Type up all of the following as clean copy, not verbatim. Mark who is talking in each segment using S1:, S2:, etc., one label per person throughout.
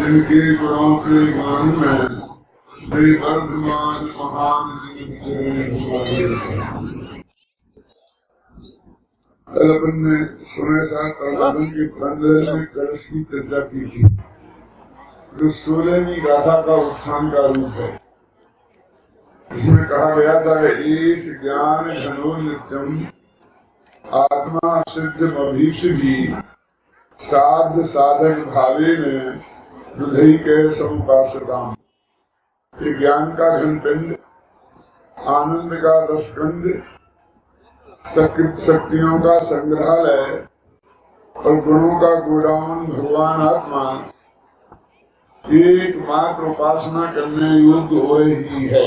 S1: जिनके गुणों के ज्ञान में मेरे वर्धमान महान कल अपन ने समय साथ प्रबंधन के 15वें कलश की चर्चा की थी, जो 16वीं गाथा का उत्थान का रूप है। इसमें कहा गया था कि इस ज्ञान धनो नित्यम आत्मा सिद्ध अभीक्ष भी साध साधक भावे में हृदय के समुपासता। ये ज्ञान का घनपिंड, आनंद का रसखंड, शक्तियों का संग्रहालय और गुणों का गोडाउन भगवान आत्मा एकमात्र उपासना करने योग्य हो ही है।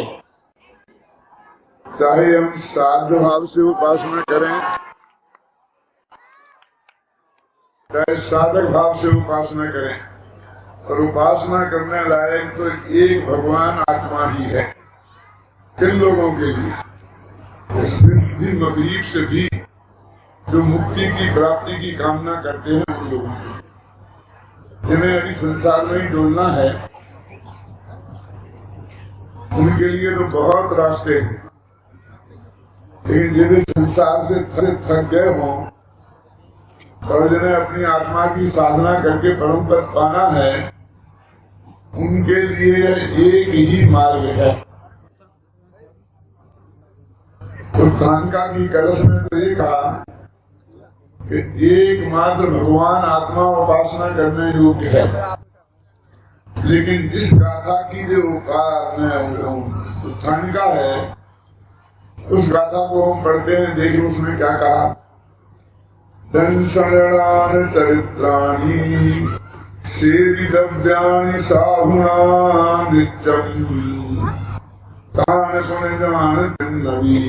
S1: चाहे हम साध्य भाव से उपासना करें, चाहे साधक भाव से उपासना करें, और उपासना करने लायक तो एक भगवान आत्मा ही है। किन लोगों के लिए? सिद्धि मभीप से भी जो मुक्ति की प्राप्ति की कामना करते हैं, उन लोगों के लिए, जिन्हें अभी संसार में ही डोलना है, उनके लिए तो बहुत रास्ते हैं। लेकिन जिन्हें संसार से थक गए हों और जिन्हें अपनी आत्मा की साधना करके परम पद पाना है, उनके लिए एक ही मार्ग है। उत्थानका की कलश में तो ये कहा कि एकमात्र भगवान आत्मा उपासना करने योग्य है। लेकिन जिस गाथा की जो उत्थानका है, उस गाथा को हम पढ़ते हैं, देखिए उसमें क्या कहा। दंशरणान चरित्राणि सेवितव्यानि साधुना नित्यम् तान पुण्यजान नवी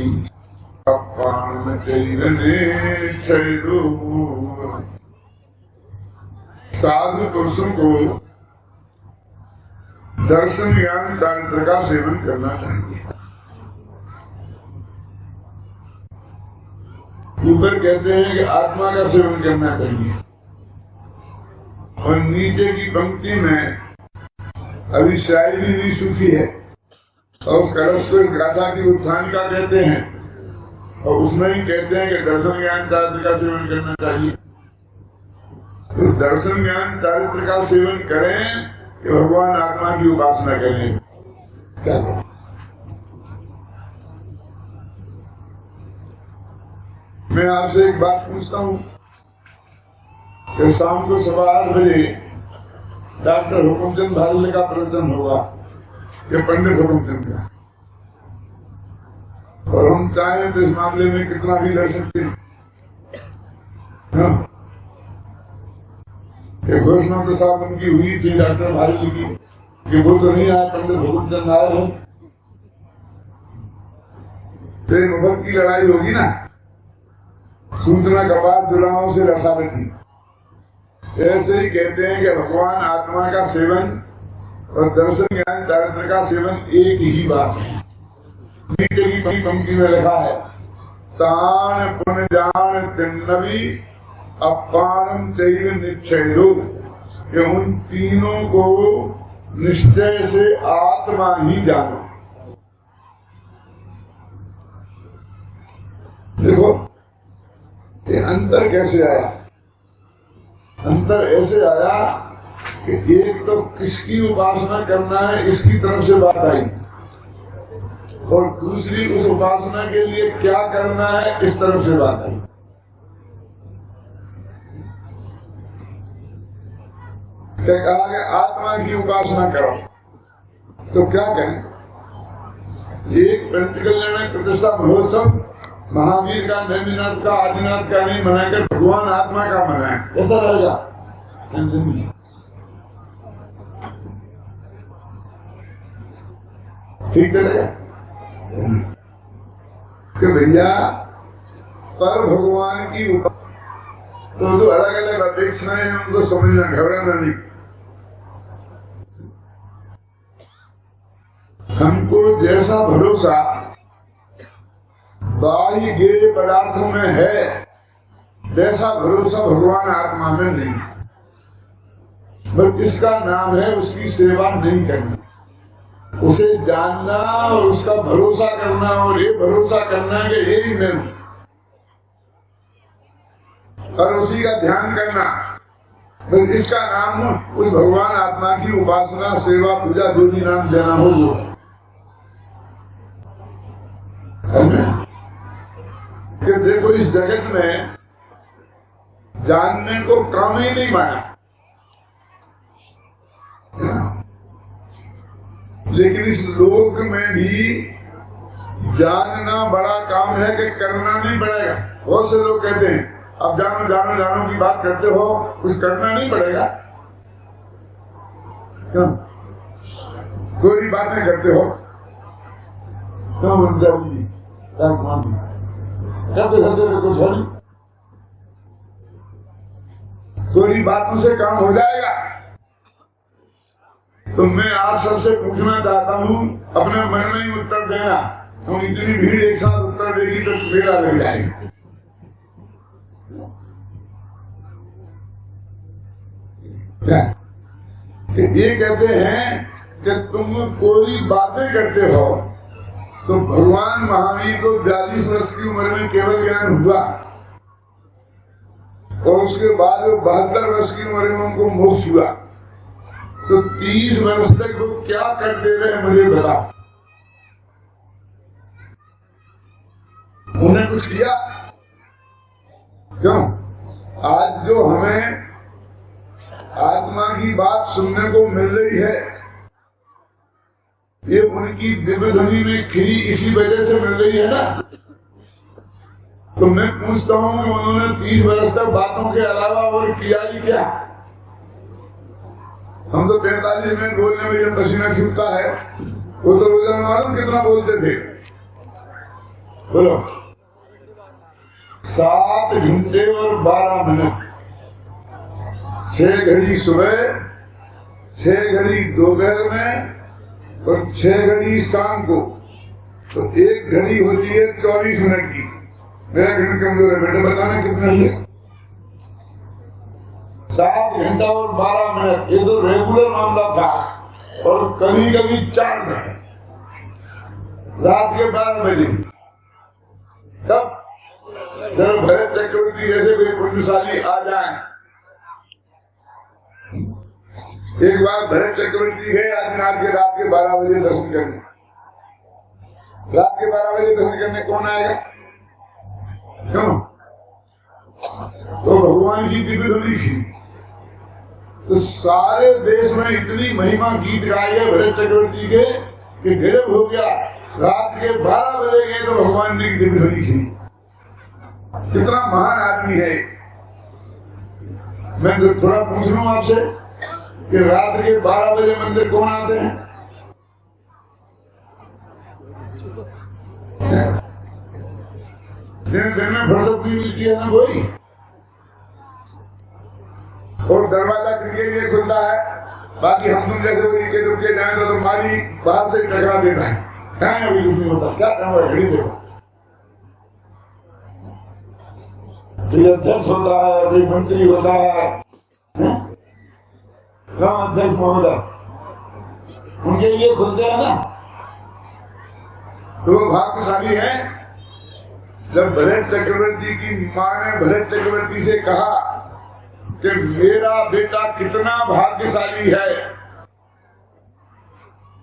S1: अपान चैवनेच्छैदो। साधु पुरुषों को दर्शन ज्ञान चारित्र का सेवन करना चाहिए। ऊपर कहते हैं कि आत्मा का सेवन करना चाहिए, और नीचे की पंक्ति में अभी शायरी भी सूखी है, और उस कलश को इस गाथा की उत्थान का कहते हैं, और उसमें ही कहते हैं कि दर्शन ज्ञान चारित्र का सेवन करना चाहिए। तो दर्शन ज्ञान चारित्र का सेवन करें कि भगवान आत्मा की उपासना करें, क्या करें? मैं आपसे एक बात पूछता हूँ कि शाम को 8:15 बजे डॉक्टर हुकुमचंद भाल्य का प्रवचन होगा या पंडित हुकुमचंद का, और हम चाहें तो इस मामले में कितना भी लड़ सकते हैं। हाँ, घोषणा तो साहब उनकी हुई थी डॉक्टर भाल्य की कि वो तो नहीं आए, पंडित हुकुमचंद आए हैं, तो मुफ्त की लड़ाई होगी ना। सूचना कपात दुराओं से रखा थी। ऐसे ही कहते हैं कि भगवान आत्मा का सेवन और दर्शन ज्ञान चारित्र का सेवन एक ही बात है। नीचे की पंक्ति में लिखा है, तान पुण्यजान तिन्नवी अपानम चैव निश्चयो, कि उन तीनों को निश्चय से आत्मा ही जानो। देखो ये अंतर कैसे आया? अंतर ऐसे आया कि एक तो किसकी उपासना करना है इसकी तरफ से बात आई, और दूसरी उस उपासना के लिए क्या करना है इस तरफ से बात आई। क्या कहा कि आत्मा की उपासना करो, तो क्या करें? एक पंचकल्याण प्रतिष्ठा महोत्सव महावीर का, नैमिनाथ का, आदिनाथ का नहीं मनाकर भगवान आत्मा का मनाए, कैसा रहेगा? ठीक चलेगा कि भैया पर भगवान की तो जो अलग अलग अपेक्षाएं हैं उनको समझना, घबराना नहीं। हमको जैसा भरोसा बाह्य गेय पदार्थों में है, वैसा भरोसा भगवान आत्मा में नहीं है। बस इसका नाम है उसकी सेवा नहीं करना, उसे जानना और उसका भरोसा करना, और ये भरोसा करना कि यही मैं हूं, और उसी का ध्यान करना। बस इसका नाम उस भगवान आत्मा की उपासना, सेवा, पूजा, जो भी नाम देना हो वो है। कि देखो इस जगत में जानने को काम ही नहीं माना, लेकिन इस लोक में भी जानना बड़ा काम है कि करना नहीं पड़ेगा। बहुत से लोग कहते हैं अब जानो जानो जानो की बात करते हो, कुछ करना नहीं पड़ेगा, क्यों कोई बातें करते हो, क्यों जी करते करते कुछ हो, कोई बातों से काम हो जाएगा। तो मैं आप सबसे पूछना चाहता हूँ, अपने मन में ही उत्तर देना। हम इतनी भीड़ एक साथ उत्तर देगी तो मेरा लग जाएगा। क्या ये कहते हैं कि तुम कोई बातें करते हो, तो भगवान महावीर को 42 वर्ष की उम्र में केवल ज्ञान हुआ, और उसके बाद 72 वर्ष की उम्र में उनको मोक्ष हुआ। तो 30 वर्ष तक वो क्या करते रहे मुझे बताओ, उन्हें कुछ किया? क्यों? आज जो हमें आत्मा की बात सुनने को मिल रही है, ये उनकी दिव्य ध्वनि में खिरी इसी वजह से मिल रही है ना। तो मैं पूछता हूँ कि उन्होंने 30 वर्ष तक बातों के अलावा और किया ही क्या? हम तो 45 मिनट बोलने में जब पसीना छूटता है, वो तो रोजाना मालूम कितना बोलते थे, बोलो 7 घंटे और 12 मिनट, 6 घड़ी सुबह, 6 घड़ी दोपहर में और 6 घड़ी शाम को। तो 1 घड़ी होती है 24 मिनट की। मेरा गणित कमजोर है बेटे, बताना कितना है? 7 घंटा और 12 मिनट, ये तो रेगुलर मामला था। और कभी कभी 4 घंटे, रात के 12 बजे, तब जब भरत चक्रवर्ती जैसे कोई पुण्यशाली आ जाए। एक बार भरत चक्रवर्ती गए आदिनाथ के रात के 12 बजे दर्शन करने। रात के 12 बजे दर्शन करने कौन आएगा? क्यों? तो भगवान की दिव्य ध्वनि थी। तो सारे देश में इतनी महिमा गीत गाए गए भरत चक्रवर्ती के कि गजब हो गया। रात के 12 बजे गए तो भगवान ने दिव्य ध्वनि की। कितना महान आदमी है। मैं थोड़ा पूछ लूं आपसे कि रात के 12 बजे मंदिर कौन आते हैं? दिन में फुर्सत नहीं मिलती है ना कोई, और दरवाजा किनके लिए खुलता है? बाकी हम तुम जैसे कोई के रुके जाए तो माली बाहर से टकरा देता है। क्या अभी कुछ नहीं होता, क्या काम है? घड़ी देखो, अध्यक्ष होता है, कोई मंत्री होता है, अध्यक्ष महोदय, उनके लिए खुलते हैं ना। तो वो भाग्यशाली है। जब भरत चक्रवर्ती की मां ने भरत चक्रवर्ती से कहा कि मेरा बेटा कितना भाग्यशाली है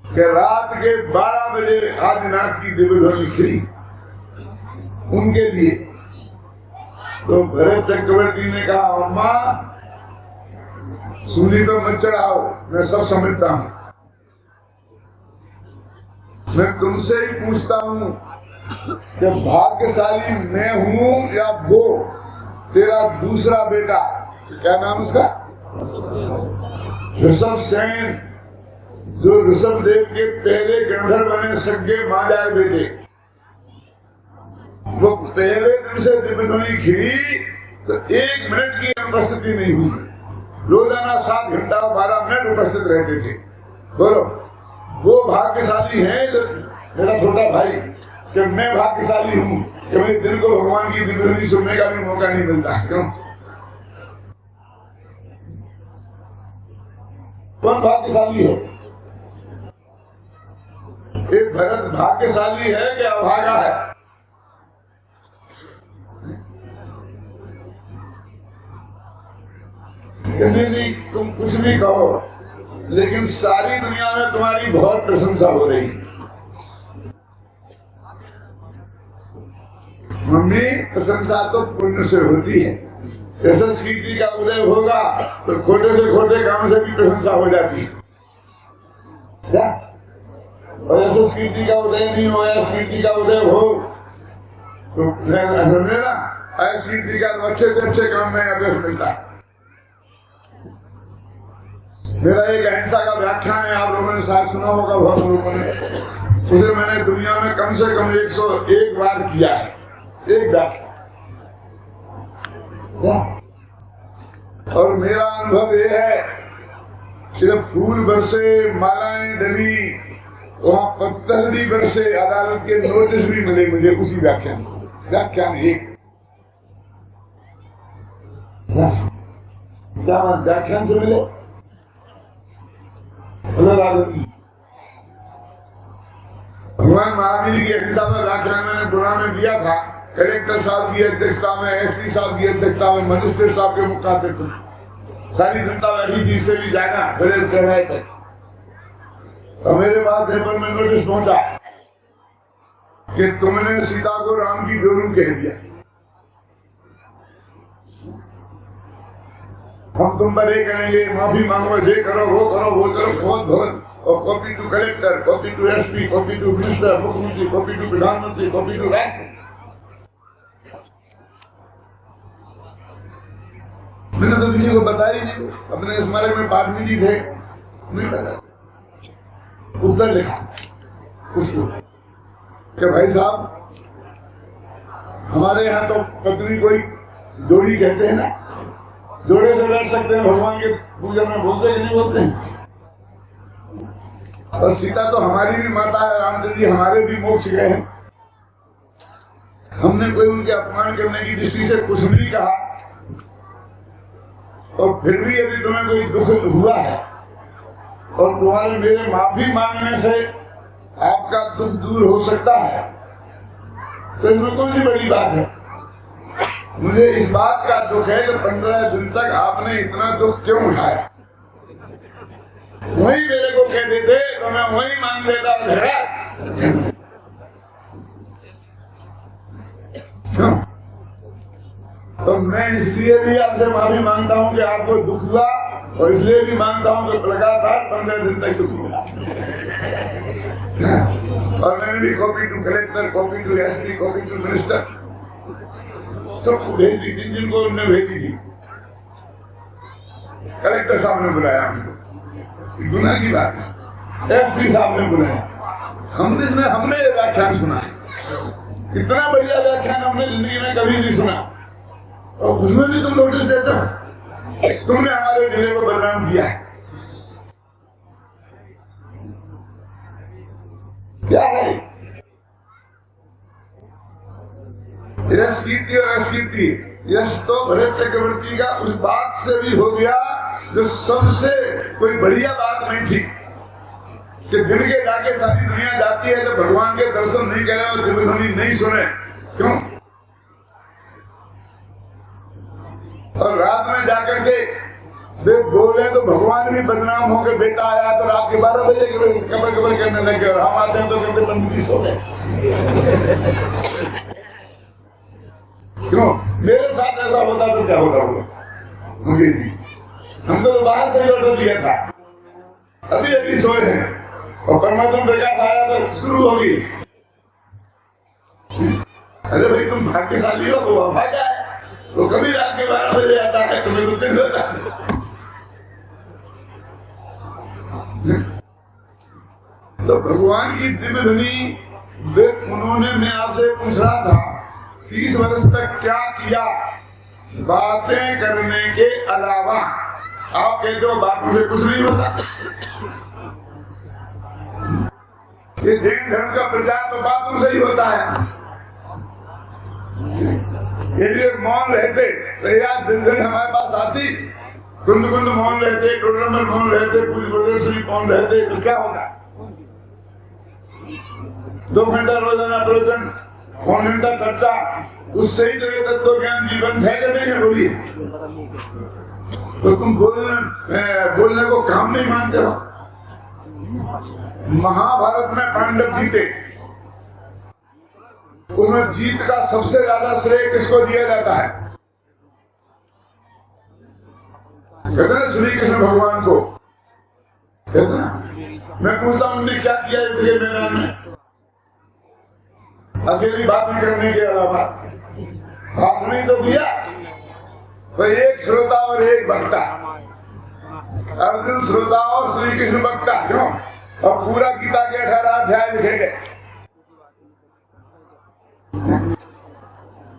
S1: कि रात के 12 बजे आदिनाथ की दिव्य ध्वनि खिली उनके लिए, तो भरत चक्रवर्ती ने कहा अम्मा सूली तो मत चढ़ाओ, मैं सब समझता हूँ। मैं तुमसे ही पूछता हूँ कि भाग्यशाली मैं हूँ या वो तेरा दूसरा बेटा, क्या नाम उसका? ऋषभ सेन, जो ऋषभ देव के पहले गंधर्व बने, सगे माजाए बेटे। वो पहले दिन से दिव्य ध्वनि खिली तो 1 मिनट की उपस्थिति नहीं हुई। रोजाना 7 घंटा 12 मिनट उपस्थित रहते थे। बोलो वो भाग्यशाली है मेरा छोटा भाई कि मैं भाग्यशाली हूँ कि मुझे दिन को भगवान की दिव्य ध्वनि सुनने का भी मौका नहीं मिलता। क्यों? कौन भाग्यशाली है? एक भरत भाग्यशाली है कि अभागा है? नहीं, तुम कुछ भी कहो, लेकिन सारी दुनिया में तुम्हारी बहुत प्रशंसा हो रही है। मम्मी, प्रशंसा तो पुण्य से होती है। यशस कीर्ति का उदय होगा तो खोटे से खोटे काम से भी प्रशंसा हो जाती है क्या? और यशस कीर्ति का उदय नहीं हो, कीर्ति का उदय हो तो मेरा कीर्ति का तो अच्छे से अच्छे काम में अभ्यास मिलता है। मेरा एक अहिंसा का व्याख्यान है, आप लोगों ने शायद सुना होगा, बहुत लोगों ने। उसे मैंने दुनिया में कम से कम 101 बार किया है, एक व्याख्यान। और मेरा अनुभव ये है, सिर्फ फूल बरसे, मालाएं डली, वहाँ पत्थर भी बरसे, अदालत के नोटिस भी मिले मुझे उसी व्याख्यान एक। क्या व्याख्यान से मिले? भगवान महावीर की अहिंसा में व्याख्यान मैंने पुणे में दिया था। कलेक्टर साहब की अध्यक्षता में, एसपी साहब की अध्यक्षता में, मजिस्ट्रेट साहब के मुखातिब सारी जनता बैठी थी, इससे भी जाना बड़े कर रहे थे। और मेरे पास पेपर में नोटिस पहुंचा कि तुमने सीता को राम की दोनों कह दिया। हम तुम पर ये करेंगे, माफी मांगो, ये करो, वो करो, वो करो, बहुत और copy to collector, copy to SP, copy to minister, मुख्यमंत्री, कॉपी टू प्रधानमंत्री, कॉपी टू रैंक। मैंने तो किसी को बताया ही नहीं, अपने स्मारक में पाठ मिली थे, नहीं पता। उत्तर लिखा उसको कि भाई साहब, हमारे यहाँ तो पत्नी कोई जोड़ी कहते हैं ना, जोड़े से बैठ सकते हैं, भगवान के पूजा में बोलते कि नहीं बोलते हैं? और सीता तो हमारी भी माता है, रामचंद्र जी हमारे भी मोक्ष गए हैं। हमने कोई उनके अपमान करने की दृष्टि से कुछ नहीं कहा। और फिर भी यदि तुम्हें कोई दुख हुआ है और तुम्हारे मेरे माफी मांगने से आपका दुख दूर हो सकता है, तो इसमें कौन सी बड़ी बात है? मुझे इस बात का दुख है कि 15 दिन तक आपने इतना दुख क्यों उठाया। वही मेरे को कह देते तो मैं वही मांग लेता। तो मैं इसलिए भी आपसे माफी मांगता हूँ कि आपको दुख हुआ, और इसलिए भी मांगता हूँ कि लगातार 15 दिन तक दुख हुआ। और मैंने भी copy to collector, copy to SP, copy to minister सबको भेज दी, जिनको उन्होंने भेजी थी। कलेक्टर साहब ने बुलाया हमको, गुनाह की बात है। एसपी साहब ने बुलाया, हमने ये व्याख्यान सुना, इतना बढ़िया व्याख्यान हमने जिंदगी में कभी नहीं सुना। और उसमें भी तुम नोटिस देते हो, तुमने हमारे जिले को बदनाम किया है। क्या है यश कीर्ति और अस्कीर्ति? यश तो भरत चक्रवर्ती का उस बात से भी हो गया जो सबसे कोई बढ़िया बात नहीं थी, कि दिन के जाके सारी दुनिया जाती है जब भगवान के दर्शन नहीं करे और दिव्य ध्वनि नहीं सुने। क्यों? और रात में जाकर के वे बोले तो भगवान भी बदनाम हो गए। बेटा आया तो रात के 12 बजे कबर करने लगे, और हम आते हैं तो कहते पंडित जी सो गए। क्यों? मेरे साथ ऐसा होता तो क्या होता होगा मुकेश जी? हमको तो बाहर से ही ऑर्डर दिया था, अभी सोए हैं, और परमात्मा प्रकाश आया तो शुरू होगी। अरे भाई तुम भाग्यशाली हो, वो भाग्य है, वो कभी रात के 12 बजे आता है, तुम्हें तो दिन होता है। तो भगवान की दिव्य ध्वनि उन्होंने, मैं आपसे पूछ रहा था 30 वर्ष तक क्या किया बातें करने के अलावा? आप कहते हो बातों से कुछ नहीं होता। ये जैन धर्म का प्रचार तो बातों से ही होता है। यदि मौन रहते तो यार दिन दिन हमारे पास आती, कुंद कुंद मौन रहते, डोडरमल मौन रहते, पूज गुरुदेव श्री मौन रहते, तो क्या होगा? 2 घंटा रोजाना प्रवचन, 1 घंटा चर्चा, उससे ही तो तत्व ज्ञान जीवन है कि नहीं है? बोलिए। तो तुम बोलने को काम नहीं मानते हो? महाभारत में पांडव जीते, उसमें जीत का सबसे ज्यादा श्रेय किसको दिया जाता है? कहते ना श्री कृष्ण भगवान को। कहते ना, मैं पूछता हूँ उन्होंने क्या किया इसलिए मैदान में? अकेली बातें करने के अलावा भाषण ही तो दिया। तो एक श्रोता और एक वक्ता, अर्जुन श्रोता और श्री कृष्ण वक्ता, क्यों? और पूरा गीता के 18 अध्याय लिखे गए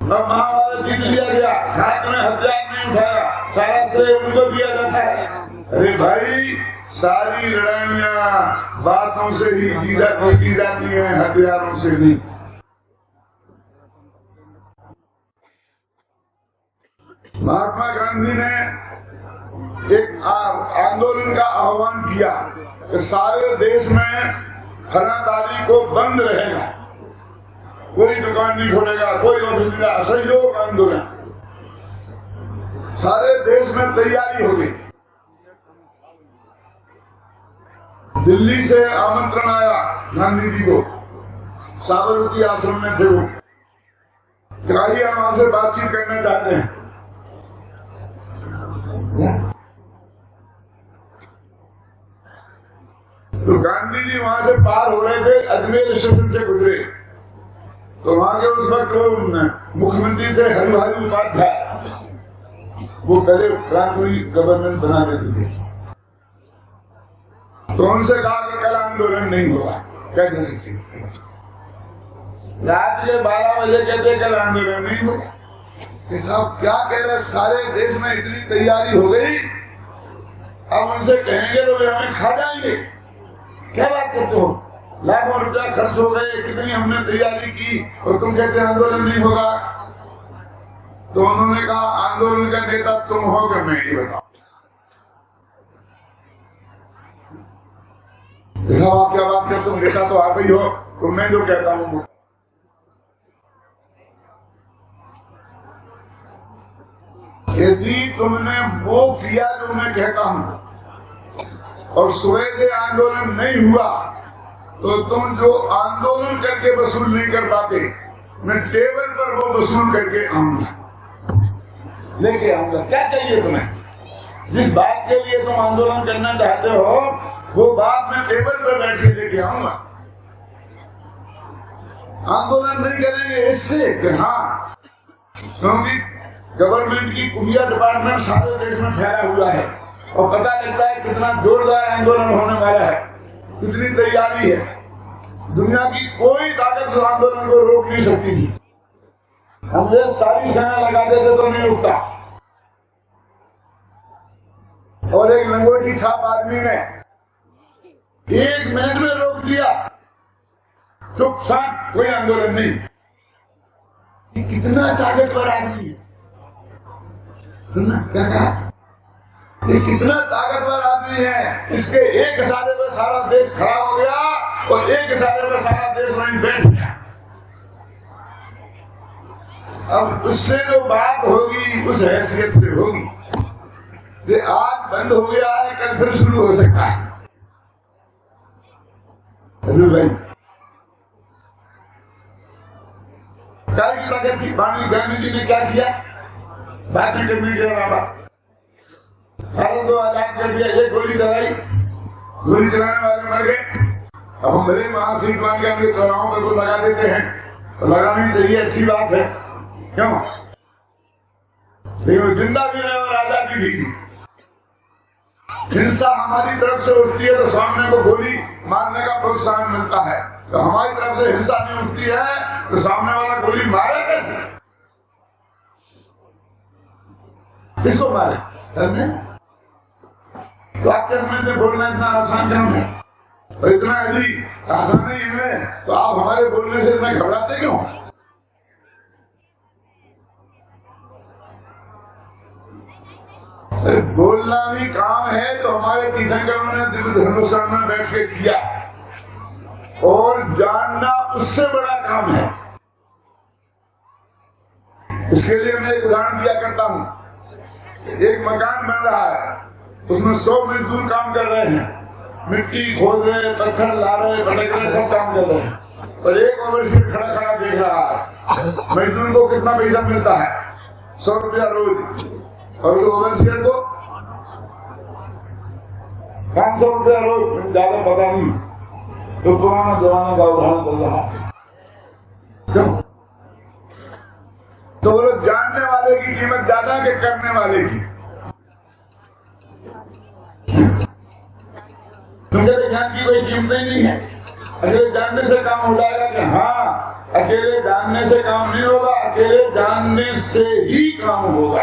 S1: और महाभारत जीत लिया गया, हाथ में हथियार नहीं उठाया, सारा श्रेय उनको दिया जाता है। अरे भाई, सारी लड़ाइयाँ बातों से ही की जाती है, हथियारों से नहीं। महात्मा गांधी ने एक आंदोलन का आह्वान किया कि सारे देश में खरीदारी को बंद रहेगा, कोई दुकान नहीं खोलेगा, कोई ऑफिस नहीं, असहयोग आंदोलन। सारे देश में तैयारी हो गई। दिल्ली से आमंत्रण आया गांधी जी को, साबरमती आश्रम में थे वो, आइए हम आपसे बातचीत करना चाहते हैं। तो गांधी जी वहां से पार हो रहे थे, अजमेर स्टेशन से गुजरे, तो वहां के उस वक्त मुख्यमंत्री थे हरिभाई उपाध्याय, वो पहले प्रांतीय गवर्नमेंट बना देते थे। तो उनसे कहा कि कल आंदोलन नहीं होगा। कैसे सकते? रात के 12 बजे कहते कल आंदोलन नहीं होगा। कि साहब क्या कह रहे, सारे देश में इतनी तैयारी हो गई, अब उनसे कहेंगे तो वे हमें खा जाएंगे। क्या बात करते हो? लाखों रुपया खर्च हो गए, कितनी हमने तैयारी की, और तुम कहते आंदोलन नहीं होगा। तो उन्होंने कहा आंदोलन का नेता तुम हो कि मैं, ये बताओ। आप क्या बात करते हो? नेता तो आप ही हो, तो मैं जो कहता हूँ वो। यदि तुमने वो किया जो मैं कहता हूं और सुबह से आंदोलन नहीं हुआ, तो तुम जो आंदोलन करके वसूल नहीं कर पाते, मैं टेबल पर वो वसूल करके आऊंगा, लेके आऊंगा। क्या चाहिए तुम्हें? जिस बात के लिए तुम आंदोलन करना चाहते हो, वो बात मैं टेबल पर बैठ के लेके आऊंगा। आंदोलन नहीं करेंगे इससे कि हाँ, क्योंकि गवर्नमेंट की खुफिया डिपार्टमेंट सारे देश में फैला हुआ है और पता लगता है कितना जोरदार आंदोलन होने वाला है, कितनी तैयारी है। दुनिया की कोई ताकत उस आंदोलन को रोक नहीं सकती थी। हम ये सारी सेना लगा देते तो नहीं रुकता। और एक लंगोटी छाप आदमी ने 1 मिनट में रोक दिया, चुपचाप, कोई आंदोलन नहीं। कितना ताकतवर आदमी है, सुनना क्या कहा? ये कितना ताकतवर आदमी है, इसके एक इशारे में सारा देश खड़ा हो गया और एक इशारे में सारा देश वहीं बैठ गया। अब उससे जो बात होगी उस हैसियत से होगी। ये आज बंद हो गया है, कल फिर शुरू हो सकता है। भाई क्या की ताकत थी? गांधी जी ने क्या किया? बातें करने के अलावा भारत को आजाद कर दिया। ये गोली चलाई, गोली चलाने वाले मर गए। अब हम भले महासिंह मान के हमने चौराहों पर को लगा देते हैं, तो लगानी चाहिए, अच्छी बात है, क्यों? लेकिन जिंदा भी रहे और आजादी भी थी। हिंसा हमारी तरफ से उठती है तो सामने को गोली मारने का प्रोत्साहन मिलता है, तो हमारी तरफ से हिंसा नहीं उठती है तो सामने वाला गोली मारे कैसे? किसको मारे? तो आपके समझते बोलना इतना आसान काम है और इतना यदि आसान नहीं है तो आप हमारे बोलने से इतना घबराते क्यों? बोलना भी काम है जो हमारे तीर्थंकरों ने दिव्य धर्मस्थान में बैठ के किया, और जानना उससे बड़ा काम है। उसके लिए मैं एक उदाहरण दिया करता हूँ। एक मकान बन रहा है, उसमें 100 मजदूर काम कर रहे हैं, मिट्टी खोद रहे, पत्थर ला रहे, भटक रहे, सब काम कर रहे हैं, और एक ओवरसीयर खड़ा खड़ा देख रहा है। मजदूर को कितना पैसा मिलता है? 100 रुपया रोज, और उस ओवरसीयर को 500 रुपया रोज, ज्यादा पता नहीं। तो पुराना जमाना का उदाहरण चल रहा है। क्यों? तो वो जानने वाले की कीमत ज्यादा के करने वाले की? तुमसे ज्ञान की कोई कीमत ही नहीं है। अकेले जानने से काम हो जाएगा कि हाँ, अकेले जानने से काम नहीं होगा, अकेले जानने से ही काम होगा,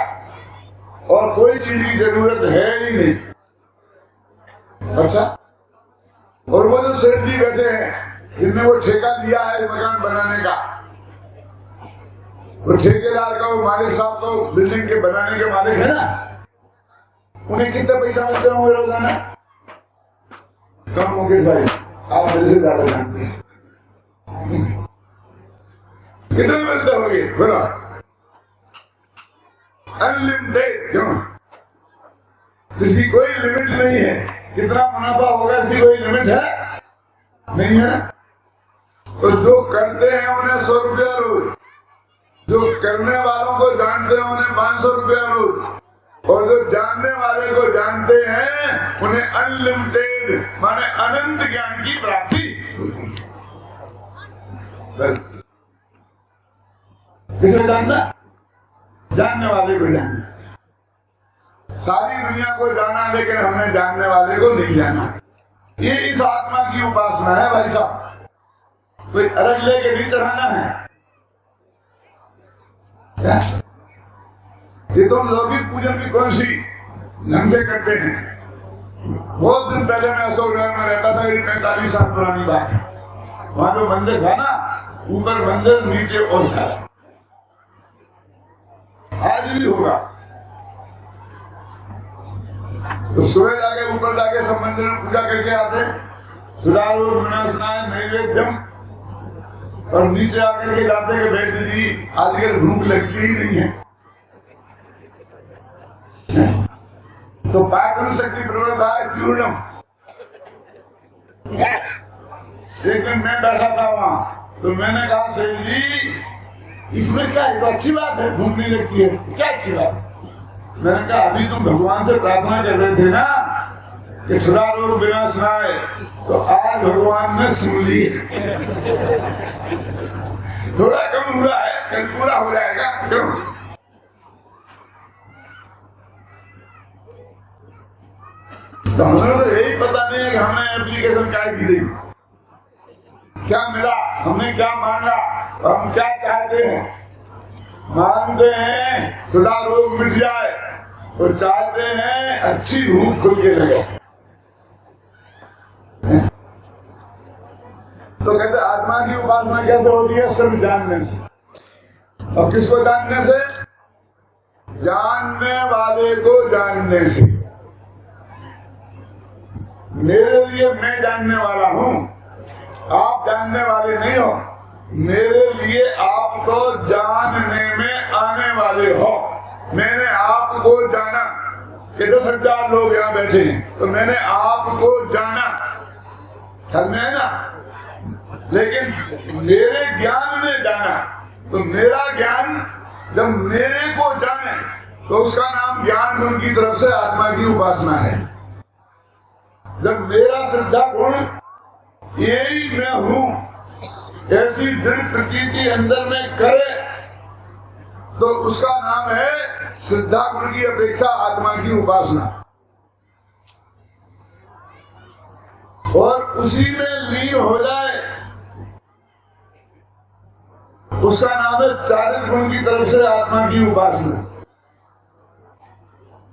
S1: और कोई चीज की जरूरत है ही नहीं। अच्छा, और वो जो सेठ जी बैठे हैं, जिनने वो ठेका लिया है मकान बनाने का, वो ठेकेदार का, वो मालिक साहब तो बिल्डिंग के बनाने के मालिक है ना, उन्हें कितना पैसा मिलते होंगे रोजाना? कम होंगे साहब, आप मेरे से ज्यादा जानते हैं। कितने मिलते होंगे बोलो? अनलिमिटेड। क्यों? इसकी कोई लिमिट नहीं है। कितना मुनाफा होगा इसकी कोई लिमिट है? नहीं है। तो जो करते हैं उन्हें 100 रुपया रोज, जो करने वालों को जानते हैं उन्हें 500 रुपया रोज, और जो जानने वाले को जानते हैं उन्हें अनलिमिटेड माने अनंत ज्ञान की प्राप्ति होती है। बस किसे जानना? जानने वाले को जानना। सारी दुनिया को जाना, लेकिन हमने जानने वाले को नहीं जाना। ये इस आत्मा की उपासना है भाई साहब। कोई अर्घ लेके नहीं चढ़ाना है क्या? ये तो हम लौकिक पूजन की कौन सी ढंग से करते हैं। बहुत दिन पहले मैं अशोक नगर में रहता था, 45 साल पुरानी बात है। वहां जो मंदिर था ना, ऊपर मंदिर नीचे और था, आज भी होगा। तो सुबह जाके ऊपर जाके सब मंदिर में पूजा करके आते, सुधारो विनाशनाय नैवेद्यम, और नीचे आकर के जाते कि बैठ दीदी आजकल भूख लगती ही नहीं है। तो पाचन शक्ति प्रबलता है चूर्णम। एक दिन मैं बैठा था वहां, तो मैंने कहा सेठ जी इसमें क्या है? तो अच्छी बात है, भूख नहीं लगती है, क्या अच्छी बात है? मैंने कहा अभी तुम भगवान से प्रार्थना कर रहे थे ना कि सुधारो विनाशनाय, तो आज भगवान ने सुन ली। थोड़ा कम हुआ है, कल पूरा हो जाएगा। क्यों? तो हमें तो यही पता नहीं है कि हमने एप्लीकेशन क्या की थी, क्या मिला, हमने क्या मांगा, हम क्या चाहते हैं। मांगते हैं खुदा रोग मिट जाए, तो चाहते हैं अच्छी भूख खुल के लगे। तो कहते आत्मा की उपासना कैसे होती है? सिर्फ जानने से। और किसको जानने से? जानने वाले को जानने से। मेरे लिए मैं जानने वाला हूँ, आप जानने वाले नहीं हो। मेरे लिए आप तो जानने में आने वाले हो। मैंने आपको जाना कि 10,000 लोग यहाँ बैठे हैं, तो मैंने आपको जाना, समझे है ना? लेकिन मेरे ज्ञान ने जाना, तो मेरा ज्ञान जब मेरे को जाने तो उसका नाम ज्ञान गुण की तरफ से आत्मा की उपासना है। जब मेरा श्रद्धा गुण यही मैं हूँ ऐसी दृढ़ प्रतीति अंदर में करे, तो उसका नाम है श्रद्धा गुण की अपेक्षा आत्मा की उपासना। और उसी में लीन हो जाए, उसका नाम है चारित्र गुण की तरफ से आत्मा की उपासना।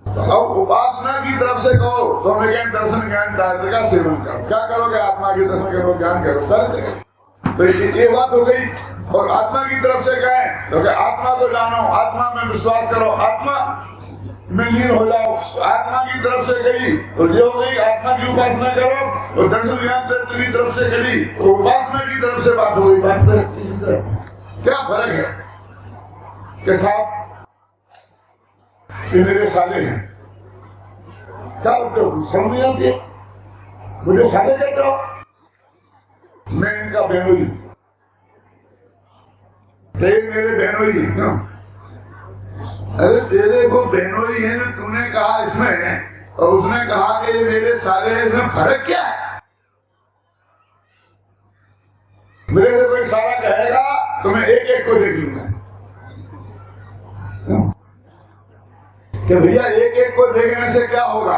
S1: तो अब उपासना की तरफ से कहो तो हमें कहें दर्शन ज्ञान चारित्र का सेवन करो। क्या करोगे? आत्मा के दर्शन करो, ज्ञान करो, चारित्र। तो ये बात हो गई। और आत्मा की तरफ से कहें तो आत्मा को जानो, आत्मा में विश्वास करो। आत्मा में लीन हो जाओ, आत्मा की तरफ से गई तो जो हो गई, आत्मा की उपासना करो तो दर्शन ज्ञान चरित्र की तरफ से करी तो उपासना की तरफ से बात हो गई। बात क्या फर्क है के साथ ये मेरे साले हैं, क्या समझ नहीं आती है, मुझे साले कहते हो, मैं इनका बहनोई, मेरे बहनोई है क्यों? अरे तेरे को बहनोई है, तूने कहा इसमें और उसने कहा कि ये मेरे साले हैं, इसमें फर्क क्या है? मेरे से कोई सारा कहेगा तो मैं एक एक को देख लूंगा कि भैया एक एक को देखने से क्या होगा,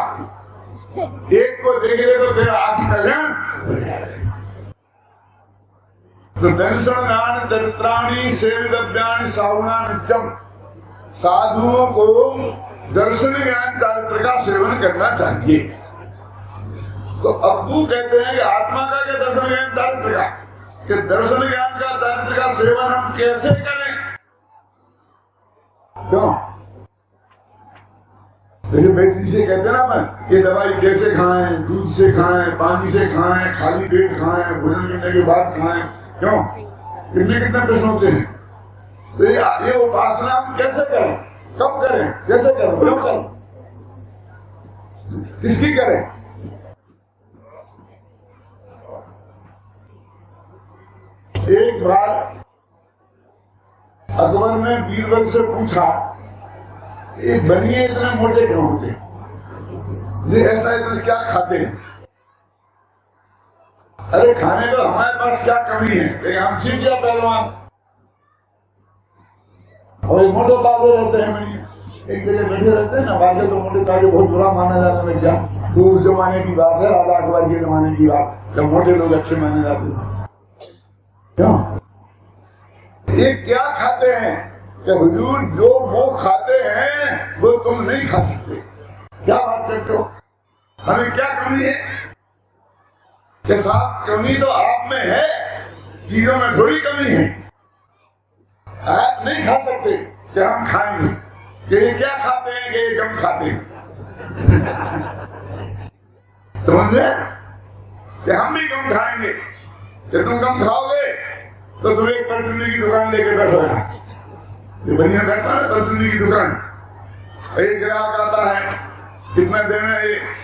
S1: एक को देख ले तो तेरा आत्म कल्याण हो जाएगा। तो दर्शन ज्ञान चरित्राणी सेवितव्यानि साहुना नित्यम, साधुओं को दर्शन ज्ञान चरित्र का सेवन करना चाहिए। तो अब्बू कहते हैं कि आत्मा का क्या दर्शन ज्ञान चरित्र का, कि दर्शन ज्ञान का चरित्र का सेवन हम कैसे करें? क्यों? जैसे व्यक्ति से कहते ना अपन, ये दवाई कैसे खाएं, दूध से खाएं, पानी से खाएं, खाली पेट खाएं, भोजन करने के बाद खाएं, क्यों? कितने कितने प्रश्न होते हैं। तो ये उपासना हम कैसे करें, कब करें, कैसे करें, क्यों करें, किसकी करें? एक बार अकबर ने बीरबल से पूछा, ये बनिए इतने मोटे क्यों होते, ये ऐसा इतना क्या खाते हैं? अरे खाने को हमारे पास क्या कमी है, लेकिन हम सीख गया पहलवान, और मोटे ताजे रहते हैं, बनिए एक जगह बैठे रहते हैं ना, बाकी तो मोटे ताजे बहुत बुरा माना जाता है। क्या दूर जमाने की बात है, राजा अकबर के जमाने की बात, जब मोटे लोग अच्छे माने जाते हैं। क्यों? ये क्या खाते हैं कि हुजूर जो वो खाते हैं वो तुम नहीं खा सकते। क्या बात करते हो, हमें क्या कमी है? कि साहब कमी तो आप में है, चीजों में थोड़ी कमी है। आप नहीं खा सकते कि हम खाएंगे, कि ये क्या खाते हैं कि ये कम खाते हैं। समझे? कि हम भी कम खाएंगे, कि तुम कम खाओगे तो तुम एक परचूनी की दुकान लेके बैठोगे। ये बढ़िया बैठा है परचूनी की दुकान, एक ग्राहक आता है, कितना देना है,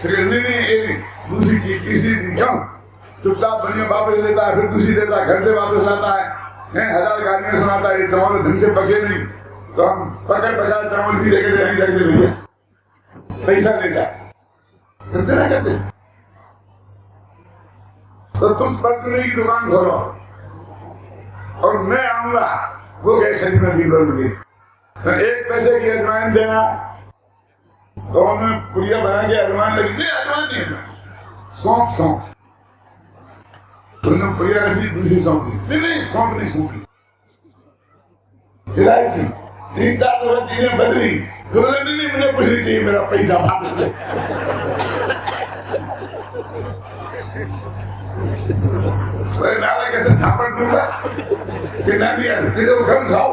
S1: नहीं दूसरी चीज तीसरी चीज, क्यों? चुपचाप बढ़िया वापस लेता है, फिर दूसरी देता है, घर से वापस लाता है, 1000 गाड़ियां सुनाता है, चावल ढंग से पके नहीं तो हम पका चावल भी लेके जाएंगे भैया, पैसा ले जाए, करते ना कहते। तो तुम परचूनी की दुकान खोलो और मैं आऊंगा, वो गए खरीदना बीरबल के, तो 1 पैसे की अजवाइन देना, तो हमें पुड़िया बना के अजवाइन लगी, नहीं अजवाइन नहीं है, सौंफ तुमने पुड़िया रखी, दूसरी सौंप दी, नहीं सौंप नहीं सौंपी, इलायची 3-4 चीजें बदली, तो नहीं मुझे कुछ नहीं चाहिए, मेरा पैसा वापस दे। नाला कैसे झापड़ दूंगा कि ना दिया कि तो कम खाओ,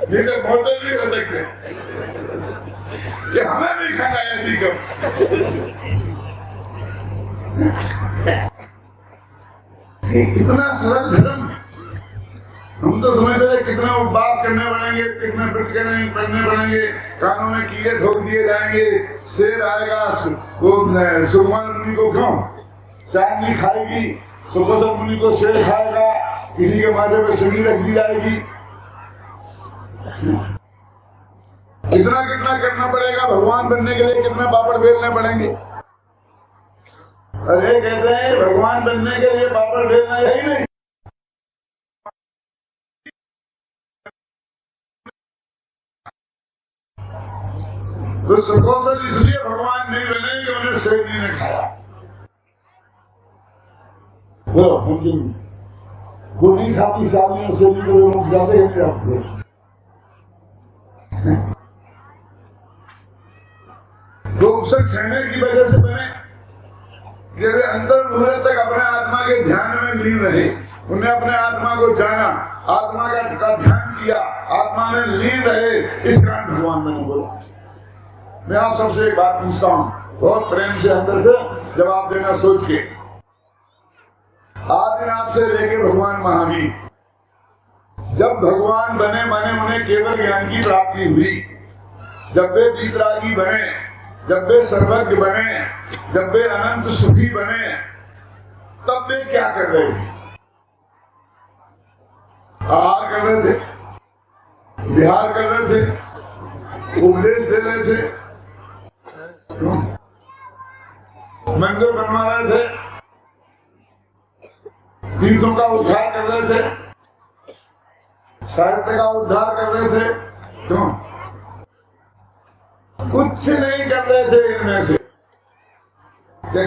S1: नहीं तो मोटे नहीं हो सकते, कि हमें नहीं खाना ऐसी कम। इतना सरल धर्म, हम तो समझते थे कितना उपवास करने पड़ेंगे, कितने व्रत पढ़ने पड़ेंगे, कानों में कीड़े ठोक दिए जाएंगे, शेर आएगा, वो सुकुमार मुनि को क्यों चांदनी खाएगी, सुकोसर मुनि को शेर खाएगा, किसी के माथे पे सुनी रख दी जाएगी। कितना कितना करना पड़ेगा भगवान बनने के लिए, कितने पापड़ बेलने पड़ेंगे। अरे कहते हैं भगवान बनने के लिए पापड़ बेलना यही नहीं, तो सुकोसर इसलिए भगवान नहीं बने कि उन्हें शेर जी ने खाया। वो नहीं खाती सालियों से भी कोई मुख जाते नहीं रखते। तो उपसक सहने की वजह से बने कि वे अंतर मुहूर्त तक अपने आत्मा के ध्यान में लीन रहे, उन्हें अपने आत्मा को जाना, आत्मा का ध्यान किया, आत्मा में लीन रहे, इस कारण भगवान मैंने बोला। मैं आप सबसे एक बात पूछता हूँ, बहुत प्रेम से अंदर से जवाब देना सोच के। आदिनाथ से लेके भगवान महावीर, जब भगवान बने माने उन्हें केवल ज्ञान की प्राप्ति हुई। जब वे वीतरागी बने, जब वे सर्वज्ञ बने, जब वे अनंत सुखी बने, तब वे क्या कर रहे थे? आहार कर रहे थे, विहार कर रहे थे, उपदेश दे रहे थे, मंदिर बनवा रहे थे, तीर्थों का उद्धार कर रहे थे, साहित्य का उद्धार कर रहे थे। क्यों? कुछ नहीं कर रहे थे इनमें से।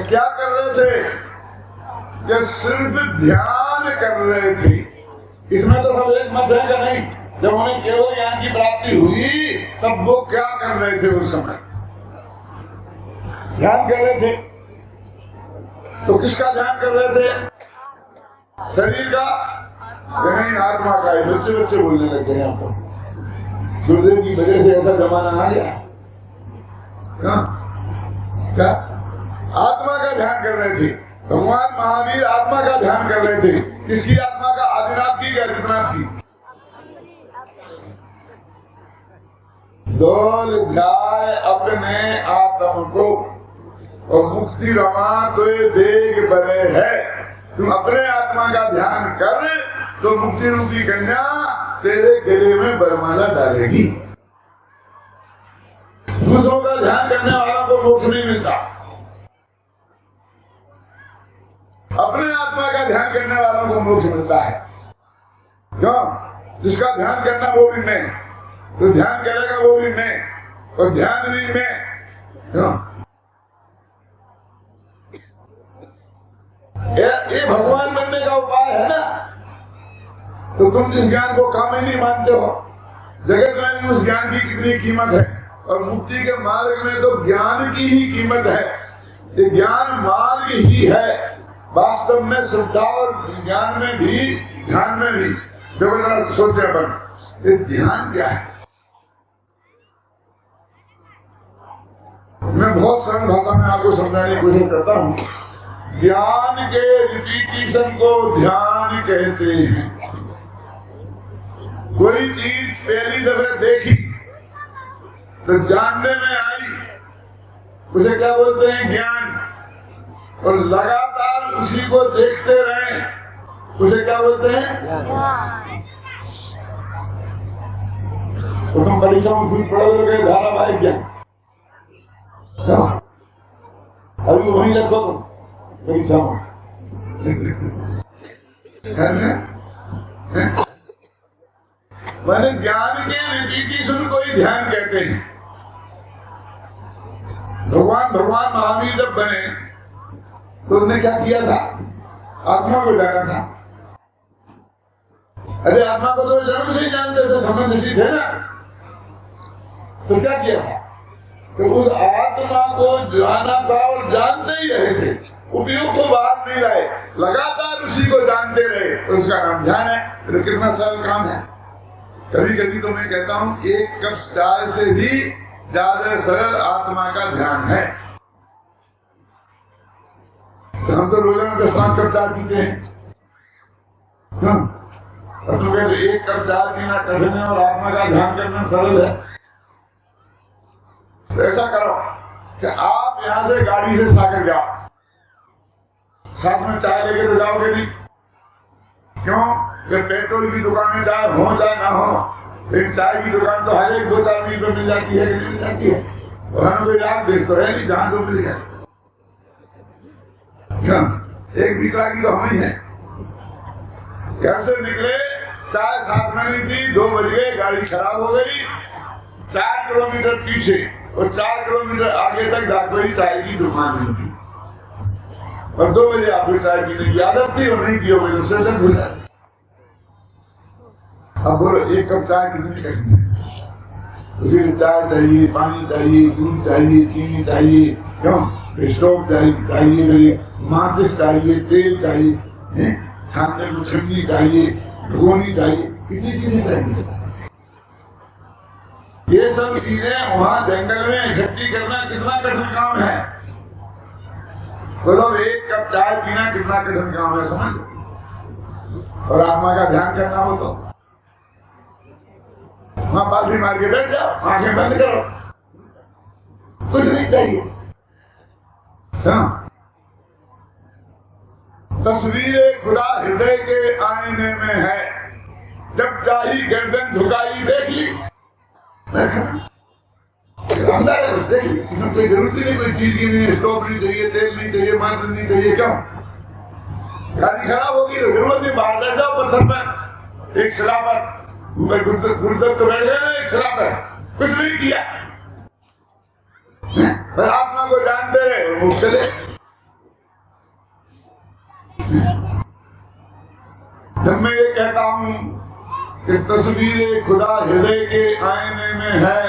S1: क्या कर रहे थे? कि सिर्फ ध्यान कर रहे थे। इसमें तो सब एक मत है कि नहीं? जब उन्हें केवल ज्ञान की प्राप्ति हुई तब वो क्या कर रहे थे? उस समय ध्यान कर रहे थे। तो किसका ध्यान कर रहे थे? शरीर का? नहीं, आत्मा का। बच्चे बच्चे बोलने लग गए। यहाँ पर गुरुदेव की वजह से ऐसा जमाना आ गया। क्या? आत्मा का ध्यान कर रहे थे। भगवान महावीर आत्मा का ध्यान कर रहे थे। किसकी आत्मा का? आदिनाथ की या जितनाथ की? डोल ध्याय अपने आत्म को और मुक्ति रमा तो देग बने है। तुम अपने आत्मा का ध्यान कर तो मुक्ति रूपी कन्या तेरे गले में बरमाला डालेगी। दूसरों का ध्यान करने वालों को मोक्ष नहीं मिलता। अपने आत्मा का ध्यान करने वालों को मोक्ष मिलता है। क्यों? जिसका ध्यान करना वो भी नहीं, तो ध्यान करेगा वो भी नहीं, और ध्यान भी नहीं। क्यों? ये भगवान बनने का उपाय है ना। तो तुम जिस ज्ञान को काम ही नहीं मानते हो, जगत में भी उस ज्ञान की कितनी कीमत है, और मुक्ति के मार्ग में तो ज्ञान की ही कीमत है। ये ज्ञान मार्ग ही है। वास्तव में श्रद्धा और ज्ञान में भी, ध्यान में भी जब सोचे अपन, ये ध्यान क्या है? मैं बहुत सरल भाषा में आपको समझाने की कोशिश करता हूँ। ज्ञान के रिपीटिशन को ध्यान कहते हैं। कोई चीज पहली दफे देखी तो जानने में आई, उसे क्या बोलते हैं? ज्ञान। और लगातार उसी को देखते रहे, उसे क्या बोलते हैं? तो तुम परीक्षा में पढ़ोगे धारावाहिक ज्ञान, अभी वहीं रखो तुम परीक्षा में। मैंने ज्ञान के रिपीटिशन को ही ध्यान कहते हैं। भगवान महावीर जब बने तो उन्होंने क्या किया था? आत्मा को जाना था। अरे आत्मा को तो जन्म से ही जानते थे, समझ नहीं थे ना। तो क्या किया था? तो उस आत्मा को जाना था और जानते ही रहे थे। उपयुक्त तो बात नहीं रहे, लगातार उसी को जानते रहे, तो उसका नाम ध्यान है। तो कितना सरल काम है। कभी कभी तो मैं कहता हूँ एक कप चाय से भी ज्यादा सरल आत्मा का ध्यान है। तो हम तो रोजाना 10-5 कप चाय पीते हैं। और तुम कहते एक कप चाय पीना कठिन है और आत्मा का ध्यान करना सरल है। तो ऐसा करो कि आप यहाँ से गाड़ी से सागर जाओ, साथ में चाय लेके तो जाओगे नहीं। क्यों? कि पेट्रोल की दुकानें चाहे हो चाहे ना हो, लेकिन चाय की दुकान तो हर एक 2-4 मील पर मिल जाती है कि नहीं मिल जाती है। और हमें कोई रात देश तो है नहीं जहां तो मिल जाए। एक विकलांगी तो हम ही है। घर से निकले, चाय साथ में नहीं थी, 2 बज गए, गाड़ी खराब हो गई। 4 किलोमीटर पीछे और 4 किलोमीटर आगे तक कोई चाय की दुकान नहीं थी। और 2 बजे आपको चाय पीने की आदत थी और नहीं की होगी तो सेशन भूल जाए। अब बोलो एक कप चाय कितनी कैसी है? उसी चाय चाहिए, पानी चाहिए, दूध चाहिए, चीनी चाहिए, क्यों? स्टोव चाहिए, माचिस चाहिए, तेल चाहिए, छानने को छन्नी चाहिए, भगोनी चाहिए, कितनी चीजें चाहिए। ये सब चीजें वहां जंगल में इकट्ठी करना कितना कठिन काम है। मतलब एक कप चाय पीना कितना कठिन काम है, समझ। और आत्मा का ध्यान करना हो तो वहां बाल्टी मार के बैठ जाओ, आंखें बंद करो, कुछ नहीं चाहिए। हाँ। तस्वीर खुदा हृदय के आईने में है, जब चाही गर्दन झुकाई देख ली, अंदर है देख ली। इसमें कोई जरूरत ही नहीं, कोई चीज की नहीं, स्टोव नहीं चाहिए, तेल नहीं चाहिए, मांस नहीं चाहिए। क्यों? गाड़ी खराब होगी तो जरूरत नहीं, बाहर बैठ जाओ पत्थर पर, एक शिला पर गुरुदत्त तो बैठ गए ना एक शिला पर, कुछ नहीं किया, पर आत्मा को जानते रहे वो चले। जब मैं ये कहता हूं कि तस्वीर खुदा हृदय के आईने में है,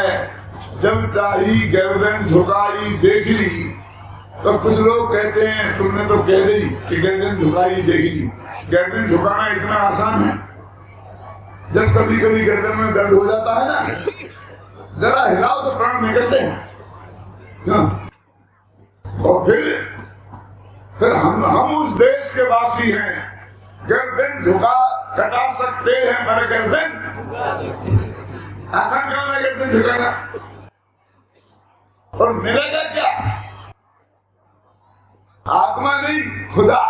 S1: जब चाही गर्दन झुकाई देख ली, तो कुछ लोग कहते हैं तुमने तो कह दी कि गर्दन झुकाई देख ली। गर्दन झुकाना इतना आसान है? जब कभी कभी गर्दन में दर्द हो जाता है ना, जरा हिलाओ तो प्राण निकलते हैं। और फिर हम उस देश के वासी हैं, गर्दन झुका कटा सकते हैं, पर गर्दन आसान काम है गर्दन झुकाना। और मिलेगा क्या? आत्मा नहीं, खुदा।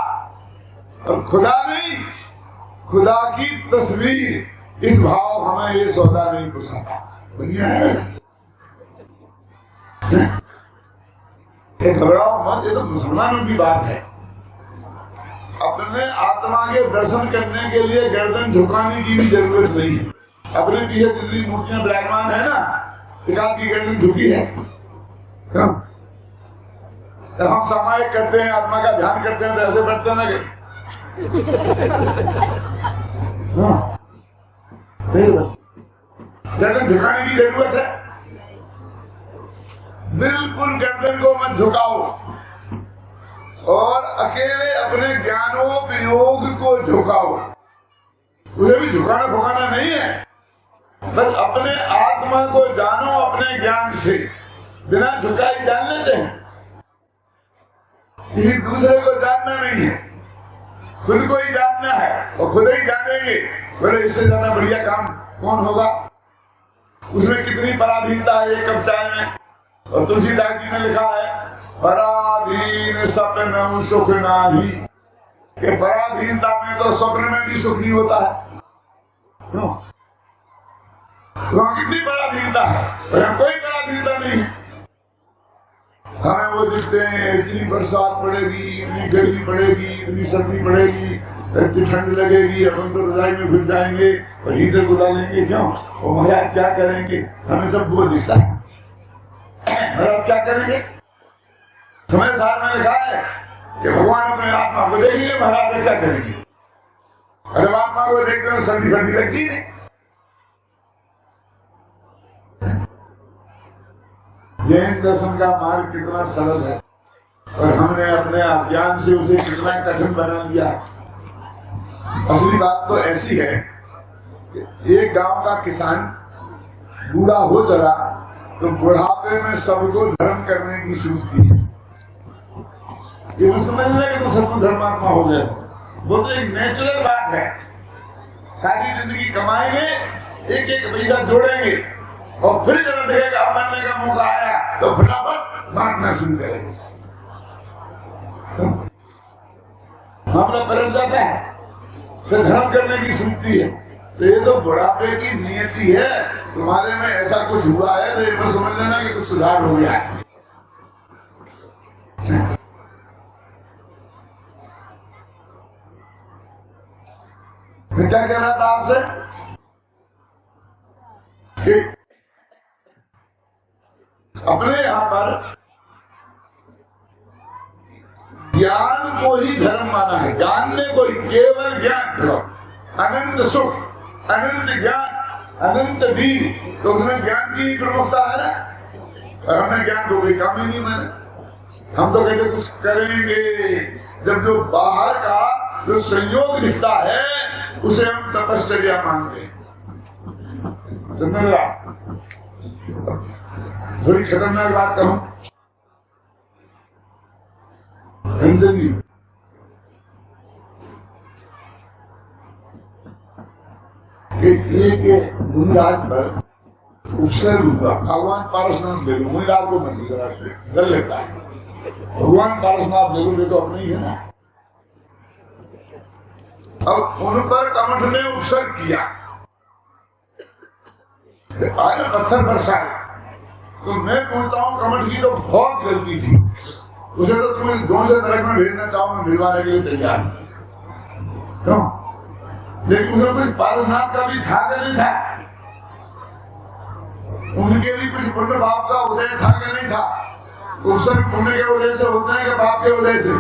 S1: और खुदा नहीं, खुदा की तस्वीर। इस भाव हमें ये सौदा नहीं पोसाता। बढ़िया है, घबराओ मत, ये तो मुसलमानों की बात है। अपने आत्मा के दर्शन करने के लिए गर्दन झुकाने की भी जरूरत नहीं है। अपने पीछे जितनी मूर्तियां विराजमान है ना, एक की गर्दन झुकी है। जब हम सामायिक करते हैं, आत्मा का ध्यान करते हैं, तो ऐसे बैठते हैं ना कि गर्दन झुकाने की जरूरत है? बिल्कुल गर्दन को मत झुकाओ, और अकेले अपने ज्ञानोपयोग को झुकाओ। उसे भी झुकाना फुकाना नहीं है, बस अपने आत्मा को जानो अपने ज्ञान से। बिना झुकाई जान लेते हैं, किसी दूसरे को जानना नहीं है, खुद को ही जानना है, और खुद ही जानेंगे। बोले इससे ज्यादा बढ़िया काम कौन होगा? उसमें कितनी पराधीनता है एक कप चाय में। और तुलसीदास जी ने लिखा है, पराधीन सपन सुख नाही, कि पराधीनता में तो स्वप्न में भी सुख नहीं होता है। क्यों? वहां कितनी पराधीनता है, पर कोई पराधीनता नहीं है। हमें वो दिखते हैं, इतनी बरसात पड़ेगी, इतनी गर्मी पड़ेगी, इतनी सर्दी पड़ेगी, इतनी ठंड लगेगी, अपन तो रजाई में घुस जाएंगे और हीटर बुला लेंगे। क्यों? और महाराज क्या करेंगे? हमें सब वो दिखता है, महाराज क्या करेंगे? समय साथ में लिखा है कि भगवान अपने आत्मा को देख लिए, महाराज क्या करेंगे? अरे आत्मा को देखते हैं सर्दी ठंडी लगती नहीं। जैन दर्शन का मार्ग कितना सरल है, और हमने अपने अज्ञान से उसे कितना कठिन बना लिया। असली बात तो ऐसी है कि एक गांव का किसान बूढ़ा हो चला तो बुढ़ापे में सबको धर्म करने की सूझती है। ये वो समझ लें कि तो सबको धर्मात्मा हो गया। वो तो एक नेचुरल बात है। सारी जिंदगी कमाएंगे, एक एक पैसा जोड़ेंगे, और फिर जब देखेगा मरने का मौका आया तो फटाफट मारना शुरू करेंगे। मामला पलट जाता है, फिर धर्म करने की सूझती है। तो ये तो बुढ़ापे की नियति है। तुम्हारे में ऐसा कुछ हुआ है तो एक बार समझ लेना कि कुछ सुधार हो गया है। मैं क्या कह रहा था आपसे कि अपने यहां पर ज्ञान को ही धर्म माना है। जानने को ही, केवल ज्ञान करो, अनंत सुख, अनंत ज्ञान, अनंत भी, तो उसमें ज्ञान की प्रमुखता है ना। और हमने ज्ञान को कोई काम ही नहीं माना। हम तो कहते कुछ करेंगे, जब जो बाहर का जो संयोग दिखता है उसे हम तपश्चर्या मानते हैं। थोड़ी खतरनाक बात कहूं, रंजन जी, एक मुनिराज पर उपसर्ग हुआ, भगवान पारसनाथ ले लो, मुनिराज को मन डर लगता है, भगवान पारसनाथ ले लो, ये तो अपने ही है ना। अब उन पर कमठ ने उपसर्ग किया, आए पत्थर बरसाए, तो मैं बोलता हूँ कमठ की तो बहुत गलती थी, उसे तो तुम्हें जो से नरक में भेजना चाहो मैं भिजवाने के लिए तैयार हूँ, क्यों? लेकिन उसमें कुछ पारसनाथ का भी था कि नहीं था, उनके भी कुछ पुण्य भाव का उदय था कि नहीं था। उपसर्ग पुण्य के उदय से होते हैं कि पाप के उदय से?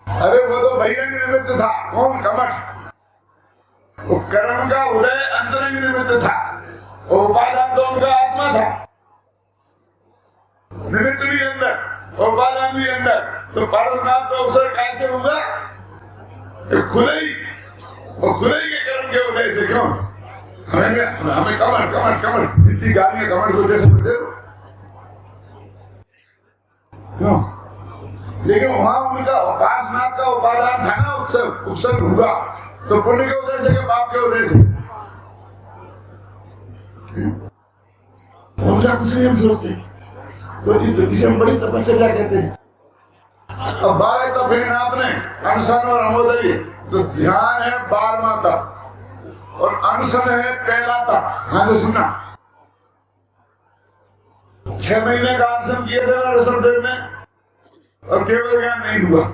S1: अरे वो तो बहिरंग निमित्त था, कौन? कमठ। वो कर्म का उदय अंतरंग निमित्त था, और उपादान तो उनका आत्मा था, निमित्त भी अंदर और उपादान भी अंदर। तो पारसनाथ तो अवसर कैसे होगा? खुलई और खुलई के कर्म के उदय से। क्यों हमें कमर कमर कमर इतनी गालियां कमर को जैसे दे दो, क्यों? लेकिन वहां उनका पारसनाथ का उपादान था ना, उपसर्ग हुआ तो पुण्य के उदय से के पाप के उदय से? उनका कुछ नहीं हम सोचते, तो इसे हम बड़ी तपस्या कहते हैं। अब 12 तप है आपने, अनशन और अमोदरी, तो ध्यान है 12वां तप और अनशन है पहला तप। हाँ तो सुनना, 6 महीने का अनशन किए थे ऋषभदेव ने और केवल ज्ञान नहीं हुआ,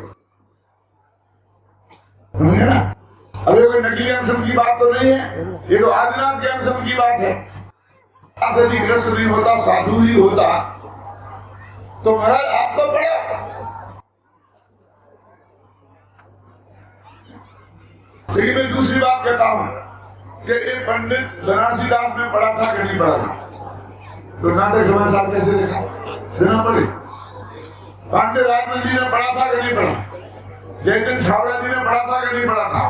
S1: समझे ना? अब ये कोई नकली अनशन की बात तो नहीं है, ये तो आदिनाथ के अनशन की बात है। यदि ग्रस्त नहीं होता, साधु ही होता, तो महाराज आप तो पढ़ो, लेकिन मैं दूसरी बात कहता हूं कि एक पंडित बनारसी दास में पढ़ा था कि नहीं पढ़ा था? तो नाटक समय साथ कैसे लिखा देना पड़े? पांडे राजन जी ने पढ़ा था कि नहीं पढ़ा? जयचंद छावड़ा जी ने पढ़ा था कि नहीं पढ़ा था?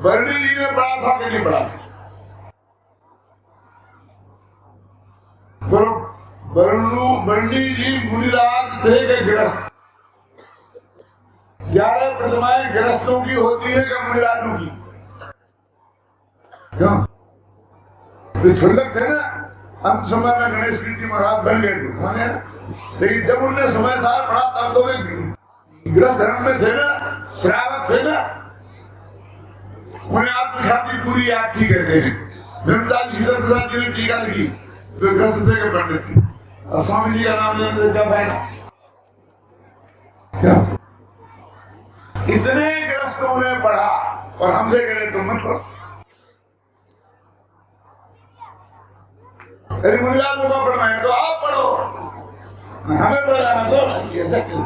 S1: बर्णी जी ने पढ़ा था कि नहीं पढ़ा था? बर्णी जी मुनिराज थे के गिरस्त, 11 प्रतिमाएं गिरस्तों की होती है क्या मुनिराजों की? क्यों? तो छुल्लक थे ना, अंत समय में गणेश जी महाराज बन गए थे, समझे? लेकिन जब उनने समय सार पढ़ा तब तो वे गृहस्थ धर्म में थे ना, श्रावक थे ना, उन्हें आत्मख्याति पूरी याद थी कहते हैं। ब्रह्मचारी श्रीधर प्रसाद जी ने टीका लिखी, वे गृहस्थ के पंडित थे, और स्वामी जी का नाम लेने क्या फायदा? क्या इतने ग्रस्तों ने पढ़ा और हमसे कह तुम मत पढ़ो? यदि मुनिराजों को पढ़ना है तो आप पढ़ो, हमें पढ़ना तो ऐसा क्यों?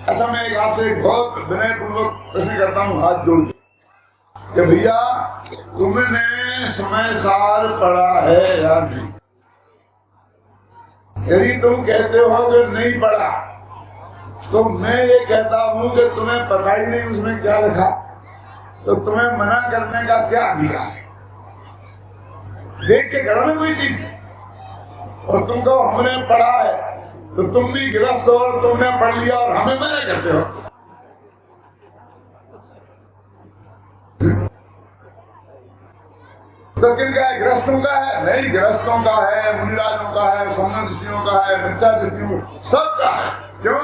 S1: ऐसा मैं एक आपसे बहुत विनय पूर्वक प्रश्न करता हूँ हाथ जोड़ के कि भैया तुमने समय सार पढ़ा है या नहीं? यदि तुम कहते हो कि नहीं पढ़ा, तो मैं ये कहता हूं कि तुम्हें पता ही नहीं उसमें क्या लिखा, तो तुम्हें मना करने का क्या अधिकार है? देख के घर में कोई चीज और तुम कहो हमने पढ़ा है, तो तुम भी गिरफ्त हो और तुमने पढ़ लिया और हमें मना करते हो। तो किनका है? गृहस्थों का है? नहीं, गृहस्थों का है, मुनिराजों का है, सम्मदृष्टियों का है, मिथ्या दृष्टियों, सबका है। क्यों?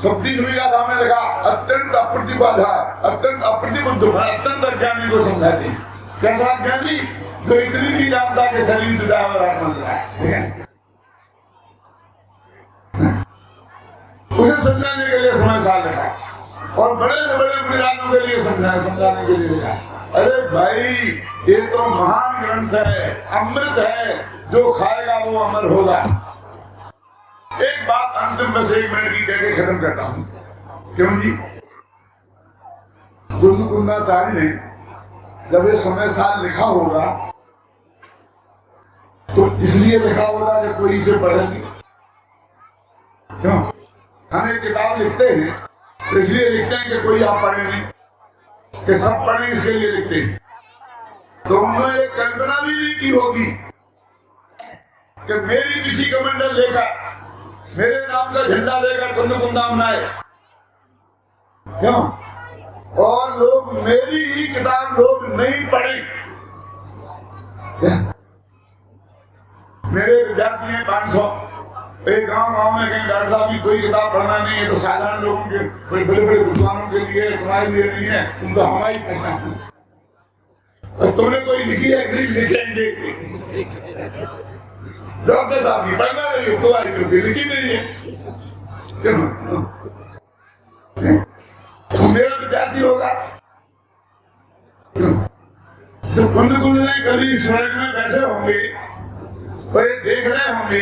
S1: शब्दी का सामने लिखा अत्यंत अप्रतिबाधा, अत्यंत अप्रतिबुद्ध, अत्यंत अज्ञानी को समझाते हैं। कैसा ज्ञानी? जो इतनी नहीं जानता कि शरीर जुड़ा और आत्मा जुड़ा है, उसे समझाने के लिए समय साल लिखा और बड़े से बड़े मुनिराजों के लिए समझाने के लिए लिखा। अरे भाई ये तो महान ग्रंथ है, अमृत है, जो खाएगा वो अमर होगा। एक बात अंतिम बस 1 मिनट की कहकर खत्म करता हूं। क्यों जी? कुंदाचार्य ने जब ये समय साल लिखा होगा तो इसलिए लिखा होगा कि कोई इसे पढ़े नहीं। क्यों? हम एक किताब लिखते हैं तो इसलिए लिखते हैं कि कोई आप पढ़े नहीं, कि सब पढ़े इसके लिए लिखते हैं। तुमने ये कल्पना भी नहीं की होगी कि मेरी पीछी कमंडल लेकर, मेरे नाम का झंडा लेकर कुंदकुंदाम में आए। क्यों? और लोग मेरी ही किताब लोग नहीं पढ़े। मेरे विद्यार्थी हैं 500। एक गांव में कहीं डॉक्टर साहब की कोई किताब पढ़ना नहीं है तो साधारण लोगों के, कोई बड़े बड़े विद्वानों के लिए, तुम्हारे लिए नहीं है, तुम तो हमारी पढ़ना है। और तुमने कोई लिखी है नहीं लिखेंगे। डॉक्टर साहब की पढ़ना नहीं है, तुम्हारी तो लिखी नहीं है। क्यों? मेरा विद्यार्थी होगा जो कुंद ने कभी स्वर्ग में बैठे होंगे, वो देख रहे होंगे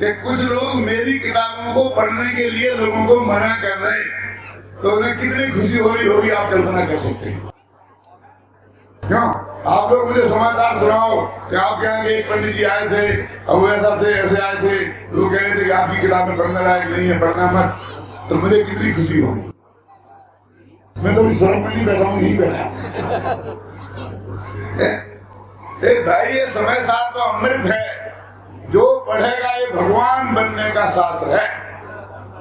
S1: कि कुछ लोग मेरी किताबों को पढ़ने के लिए लोगों को मना कर रहे हैं, तो उन्हें कितनी खुशी हो रही होगी आप कल्पना कर सकते हैं। क्यों? आप लोग मुझे समाचार सुनाओ कि आपके यहाँ के एक पंडित जी आए थे और वो ऐसे आए थे, लोग कह रहे थे कि आपकी किताबें पढ़ने लायक नहीं है, पढ़ना मत, तो मुझे कितनी खुशी होगी। मैं तो स्वर्ग में नहीं बैठा हूँ, यही बैठा। भाई ये समय साथ तो अमृत है, जो पढ़ेगा ये भगवान बनने का शास्त्र है।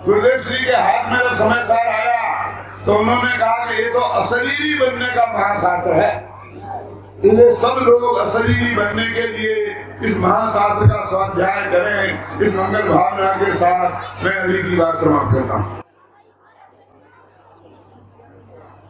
S1: गुरुदेव श्री के हाथ में जब समय सार आया तो उन्होंने कहा कि ये तो अशरीरी बनने का महाशास्त्र है, इसलिए सब लोग अशरीरी बनने के लिए इस महाशास्त्र का स्वाध्याय करें। इस मंगल भावना के साथ मैं अभी की बात समाप्त करता हूँ।